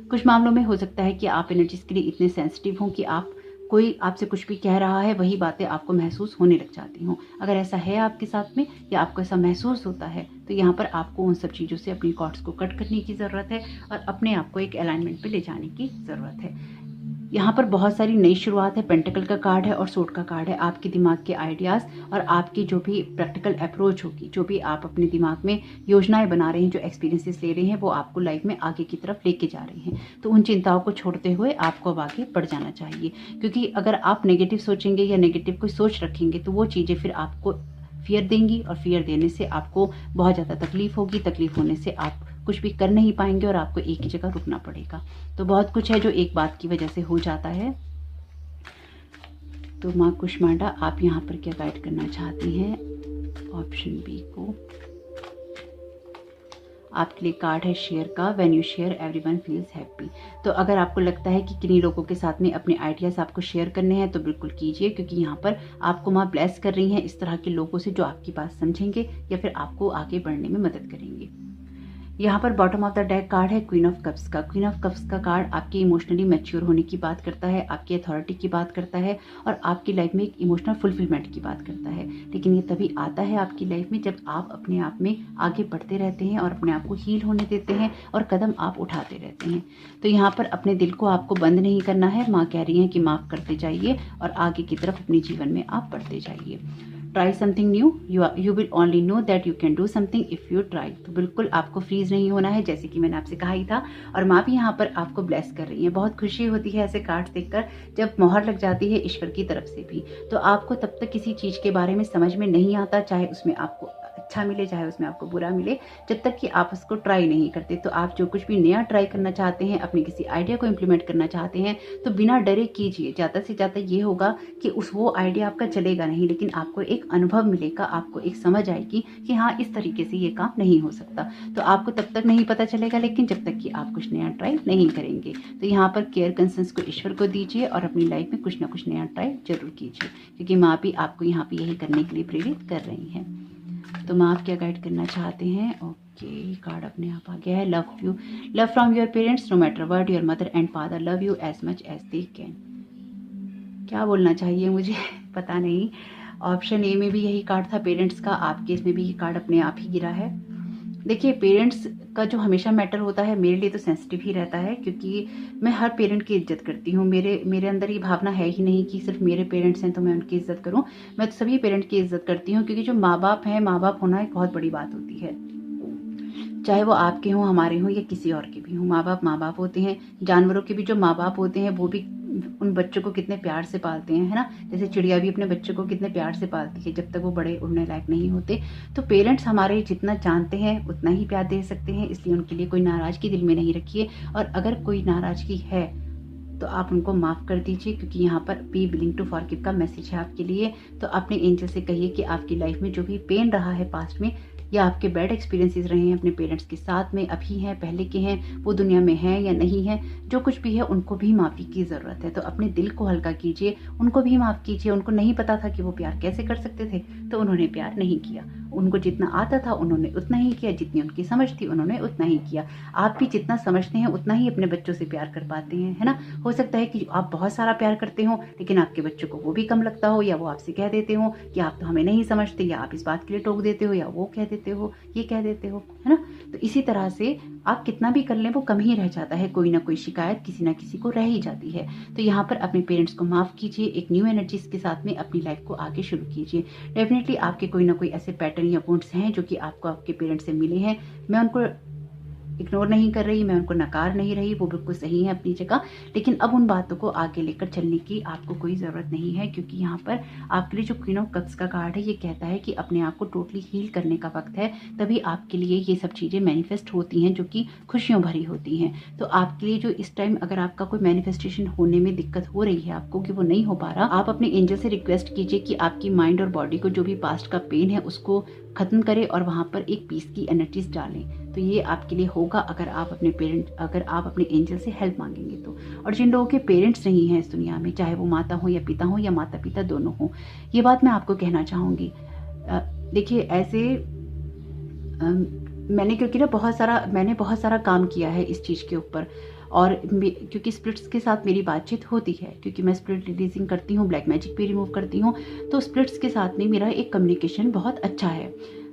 कुछ मामलों में हो सकता है कि आप एनर्जीज के लिए इतने सेंसिटिव हों कि आप कोई आपसे कुछ भी कह रहा है वही बातें आपको महसूस होने लग जाती हों। अगर ऐसा है आपके साथ में या आपको ऐसा महसूस होता है तो यहाँ पर आपको उन सब चीज़ों से अपनी कॉर्ड्स को कट करने की ज़रूरत है और अपने आप को एक अलाइनमेंट पे ले जाने की ज़रूरत है। यहाँ पर बहुत सारी नई शुरुआत है। पेंटिकल का कार्ड है और सोर्ड का कार्ड है। आपके दिमाग के आइडियाज़ और आपकी जो भी प्रैक्टिकल अप्रोच होगी, जो भी आप अपने दिमाग में योजनाएं बना रहे हैं, जो एक्सपीरियंसेस ले रहे हैं, वो आपको लाइफ में आगे की तरफ लेके जा रहे हैं। तो उन चिंताओं को छोड़ते हुए आपको अब आगे बढ़ जाना चाहिए, क्योंकि अगर आप नेगेटिव सोचेंगे या नेगेटिव कोई सोच रखेंगे तो वो चीज़ें फिर आपको फियर देंगी और फियर देने से आपको बहुत ज़्यादा तकलीफ होगी। तकलीफ होने से आप कुछ भी कर नहीं पाएंगे और आपको एक ही जगह रुकना पड़ेगा। तो बहुत कुछ है जो एक बात की वजह से हो जाता है। तो माँ कुष्मांडा, आप यहाँ पर क्या गाइड करना चाहती हैं? ऑप्शन बी को। आपके लिए कार्ड है शेयर का। When you share everyone feels happy. तो अगर आपको लगता है कि किन्हीं लोगों के साथ में अपने आइडियाज़ आपको शेयर करने हैं तो बिल्कुल कीजिए, क्योंकि यहाँ पर आपको माँ ब्लेस कर रही हैं इस तरह के लोगों से जो आपकी बात समझेंगे या फिर आपको आगे बढ़ने में मदद करेंगे। यहाँ पर bottom of the deck card है क्वीन ऑफ कप्स का। क्वीन ऑफ कप्स का कार्ड आपके इमोशनली मैच्योर होने की बात करता है, आपकी अथॉरिटी की बात करता है और आपकी लाइफ में एक इमोशनल फुलफिलमेंट की बात करता है। लेकिन ये तभी आता है आपकी लाइफ में जब आप अपने आप में आगे बढ़ते रहते हैं और अपने आप को हील होने देते हैं और कदम आप उठाते रहते हैं। तो यहाँ पर अपने दिल को आपको बंद नहीं करना है। माँ कह रही हैं कि माफ़ करते जाइए और आगे की तरफ अपने जीवन में आप बढ़ते जाइए। Try something new, you will only know that you can do something if you try. तो बिल्कुल आपको फ्रीज नहीं होना है, जैसे कि मैंने आपसे कहा ही था। और माँ भी यहाँ पर आपको ब्लेस कर रही है। बहुत खुशी होती है ऐसे कार्ड्स देखकर जब मोहर लग जाती है ईश्वर की तरफ से भी। तो आपको तब तक किसी चीज़ के बारे में समझ में नहीं आता, चाहे उसमें आपको अच्छा मिले चाहे उसमें आपको बुरा मिले, जब तक कि आप उसको ट्राई नहीं करते। तो आप जो कुछ भी नया ट्राई करना चाहते हैं, अपने किसी आइडिया को इम्प्लीमेंट करना चाहते हैं, तो बिना डरे कीजिए। ज़्यादा से ज़्यादा ये होगा कि वो आइडिया आपका चलेगा नहीं, लेकिन आपको एक अनुभव मिलेगा, आपको एक समझ आएगी कि हाँ, इस तरीके से ये काम नहीं हो सकता। तो आपको तब तक नहीं पता चलेगा, लेकिन जब तक कि आप कुछ नया ट्राई नहीं करेंगे। तो यहाँ पर केयर कंसर्न्स को ईश्वर को दीजिए और अपनी लाइफ में कुछ ना कुछ नया ट्राई जरूर कीजिए, क्योंकि माँ भी आपको यहाँ पे यही करने के लिए प्रेरित कर रही हैं। तो माँ आप क्या गाइड करना चाहते हैं? ओके, कार्ड अपने आप आ गया है। Love you, love from your parents, no matter what your mother and father love you as much as they can. क्या बोलना चाहिए मुझे पता नहीं। ऑप्शन ए में भी यही कार्ड था पेरेंट्स का, आपके इसमें भी ये कार्ड अपने आप ही गिरा है। देखिए, पेरेंट्स का जो हमेशा मैटर होता है मेरे लिए तो सेंसिटिव ही रहता है, क्योंकि मैं हर पेरेंट की इज्जत करती हूँ। मेरे अंदर ये भावना है ही नहीं कि सिर्फ मेरे पेरेंट्स हैं तो मैं उनकी इज्जत करूँ। मैं तो सभी पेरेंट की इज्जत करती हूँ, क्योंकि जो माँ बाप हैं, माँ बाप होना एक बहुत बड़ी बात होती है। चाहे वो आपके हों, हमारे हों या किसी और के भी हों, माँ बाप होते हैं। जानवरों के भी जो माँ बाप होते हैं वो भी उन बच्चों को कितने प्यार से पालते हैं, है ना। जैसे चिड़िया भी अपने बच्चों को कितने प्यार से पालती है जब तक वो बड़े उड़ने लायक नहीं होते। तो पेरेंट्स हमारे जितना जानते हैं उतना ही प्यार दे सकते हैं, इसलिए उनके लिए कोई नाराज़गी दिल में नहीं रखिए। और अगर कोई नाराज़गी है तो आप उनको माफ़ कर दीजिए, क्योंकि यहाँ पर बी विलिंग टू फॉरगिव का मैसेज है आपके लिए। तो अपने एंजल से कहिए कि आपकी लाइफ में जो भी पेन रहा है पास्ट में, या आपके बैड एक्सपीरियंसेस रहे हैं अपने पेरेंट्स के साथ में, अभी हैं, पहले के हैं, वो दुनिया में हैं या नहीं है, जो कुछ भी है उनको भी माफ़ी की ज़रूरत है। तो अपने दिल को हल्का कीजिए, उनको भी माफ़ कीजिए। उनको नहीं पता था कि वो प्यार कैसे कर सकते थे, तो उन्होंने प्यार नहीं किया। उनको जितना आता था उन्होंने उतना ही किया, जितनी उनकी समझ थी उन्होंने उतना ही किया। आप भी जितना समझते हैं उतना ही अपने बच्चों से प्यार कर पाते हैं, है ना। हो सकता है कि आप बहुत सारा प्यार करते हो लेकिन आपके बच्चों को वो भी कम लगता हो, या वो आपसे कह देते हो कि आप तो हमें नहीं समझते, या आप इस बात के लिए टोक देते हो, या वो कह देते हो, ये कह देते हो, है ना। तो इसी तरह से आप कितना भी कर लें वो कम ही रह जाता है, कोई ना कोई शिकायत किसी ना किसी को रह ही जाती है। तो यहाँ पर अपने पेरेंट्स को माफ़ कीजिए, एक न्यू एनर्जीज के साथ में अपनी लाइफ को आगे शुरू कीजिए। डेफिनेटली आपके कोई ना कोई ऐसे पैटर्न या वुंड्स हैं जो कि आपको आपके पेरेंट्स से मिले हैं। मैं उनको इग्नोर नहीं कर रही, मैं उनको नकार नहीं रही, वो बिल्कुल सही है अपनी जगह। लेकिन अब उन बातों को आगे लेकर चलने की आपको कोई ज़रूरत नहीं है, क्योंकि यहाँ पर आपके लिए जो क्वीन ऑफ कप्स का कार्ड है ये कहता है कि अपने आप को टोटली हील करने का वक्त है, तभी आपके लिए ये सब चीज़ें मैनिफेस्ट होती हैं जो कि खुशियों भरी होती हैं। तो आपके लिए जो इस टाइम अगर आपका कोई मैनिफेस्टेशन होने में दिक्कत हो रही है आपको, कि वो नहीं हो पा रहा, आप अपने एंजल से रिक्वेस्ट कीजिए कि आपकी माइंड और बॉडी को जो भी पास्ट का पेन है उसको खत्म करें और वहाँ पर एक पीस की एनर्जीज डालें। तो ये आपके लिए होगा अगर आप अपने एंजल से हेल्प मांगेंगे तो। और जिन लोगों के पेरेंट्स नहीं हैं इस दुनिया में, चाहे वो माता हो या पिता हो या माता पिता दोनों हो, ये बात मैं आपको कहना चाहूँगी। देखिए ऐसे मैंने क्योंकि ना मैंने बहुत सारा काम किया है इस चीज़ के ऊपर, और क्योंकि स्पिरिट्स के साथ मेरी बातचीत होती है, क्योंकि मैं स्पिरिट रिलीजिंग करती हूँ, ब्लैक मैजिक भी रिमूव करती हूँ, तो स्पिरिट्स के साथ में मेरा एक कम्युनिकेशन बहुत अच्छा है।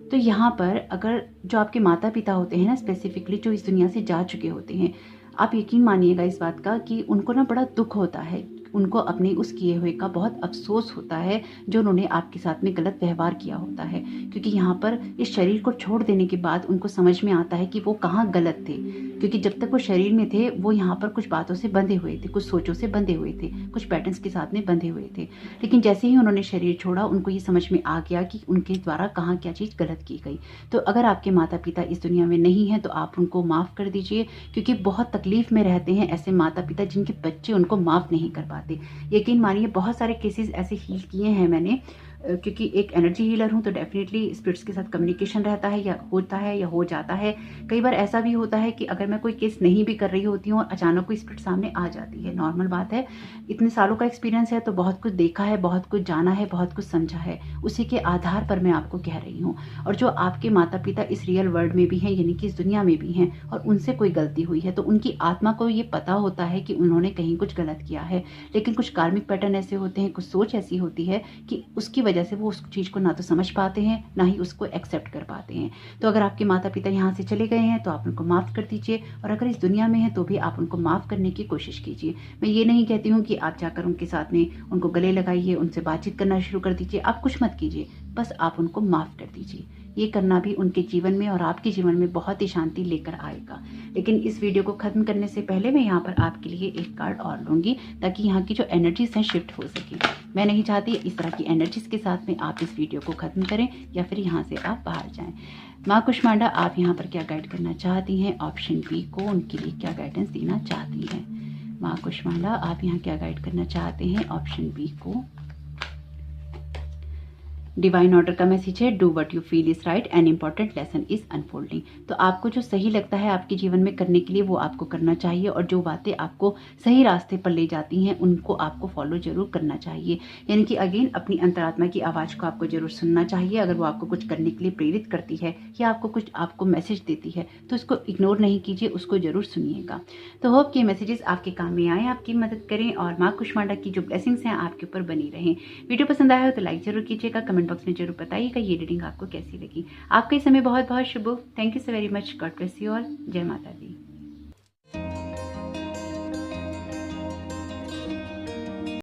तो यहाँ पर अगर जो आपके माता पिता होते हैं ना, स्पेसिफिकली जो इस दुनिया से जा चुके होते हैं, आप यकीन मानिएगा इस बात का कि उनको ना बड़ा दुख होता है, उनको अपने उस किए हुए का बहुत अफसोस होता है जो उन्होंने आपके साथ में गलत व्यवहार किया होता है। क्योंकि यहाँ पर इस शरीर को छोड़ देने के बाद उनको समझ में आता है कि वो कहाँ गलत थे, क्योंकि जब तक वो शरीर में थे वो यहाँ पर कुछ बातों से बंधे हुए थे, कुछ सोचों से बंधे हुए थे, कुछ पैटर्न्स के साथ में बंधे हुए थे। लेकिन जैसे ही उन्होंने शरीर छोड़ा उनको ये समझ में आ गया कि उनके द्वारा कहाँ क्या चीज़ गलत की गई। तो अगर आपके माता पिता इस दुनिया में नहीं हैं तो आप उनको माफ़ कर दीजिए, क्योंकि बहुत तकलीफ में रहते हैं ऐसे माता पिता जिनके बच्चे उनको माफ़ नहीं कर पाते। यकीन मानिए बहुत सारे केसेस ऐसे हील किए हैं मैंने, क्योंकि एक एनर्जी हीलर हूँ तो डेफिनेटली स्पिरिट्स के साथ कम्युनिकेशन रहता है या होता है या हो जाता है। कई बार ऐसा भी होता है कि अगर मैं कोई केस नहीं भी कर रही होती हूँ और अचानक कोई स्पिरिट सामने आ जाती है, नॉर्मल बात है। इतने सालों का एक्सपीरियंस है तो बहुत कुछ देखा है, बहुत कुछ जाना है, बहुत कुछ समझा है, उसी के आधार पर मैं आपको कह रही हूँ। और जो आपके माता पिता इस रियल वर्ल्ड में भी हैं, यानी कि इस दुनिया में भी हैं, और उनसे कोई गलती हुई है तो उनकी आत्मा को ये पता होता है कि उन्होंने कहीं कुछ गलत किया है। लेकिन कुछ कार्मिक पैटर्न ऐसे होते हैं, कुछ सोच ऐसी होती है कि उसकी वजह से वो उस चीज़ को ना तो समझ पाते हैं ना ही उसको एक्सेप्ट कर पाते हैं। तो अगर आपके माता पिता यहाँ से चले गए हैं तो आप उनको माफ़ कर दीजिए, और अगर इस दुनिया में हैं तो भी आप उनको माफ़ करने की कोशिश कीजिए। मैं ये नहीं कहती हूँ कि आप जाकर उनके साथ में उनको गले लगाइए, उनसे बातचीत करना शुरू कर दीजिए, आप कुछ मत कीजिए, बस आप उनको माफ़ कर दीजिए। ये करना भी उनके जीवन में और आपके जीवन में बहुत ही शांति लेकर आएगा। लेकिन इस वीडियो को ख़त्म करने से पहले मैं यहाँ पर आपके लिए एक कार्ड और लूँगी, ताकि यहाँ की जो एनर्जीज हैं शिफ्ट हो सके। मैं नहीं चाहती इस तरह की एनर्जीज के साथ में आप इस वीडियो को ख़त्म करें या फिर यहाँ से आप बाहर जाएं। माँ कुष्मांडा आप यहाँ पर क्या गाइड करना चाहती हैं? ऑप्शन बी को उनके लिए क्या गाइडेंस देना चाहती हैं? माँ कुष्मांडा आप यहाँ क्या गाइड करना चाहते हैं? ऑप्शन बी को। डिवाइन ऑर्डर का मैसेज है, do what you feel is right, an important lesson is unfolding. तो आपको जो सही लगता है आपके जीवन में करने के लिए वो आपको करना चाहिए, और जो बातें आपको सही रास्ते पर ले जाती हैं उनको आपको फॉलो जरूर करना चाहिए। यानी कि अगेन अपनी अंतरात्मा की आवाज़ को आपको जरूर सुनना चाहिए। अगर वो आपको कुछ करने के लिए प्रेरित करती है या आपको मैसेज देती है तो उसको इग्नोर नहीं कीजिए, उसको जरूर सुनिएगा। तो होप कि मैसेजेस आपके काम में आए, आपकी मदद करें, और माँ कुष्मांडा की जो ब्लेसिंग्स हैं आपके ऊपर बनी रहें। वीडियो पसंद आया हो तो लाइक जरूर कीजिएगा, कमेंट बॉक्स में जरूर बताइएगा ये रीडिंग आपको कैसी लगी। आपका समय बहुत बहुत शुभ हो। Thank you so very much. God bless you all. जय माता दी।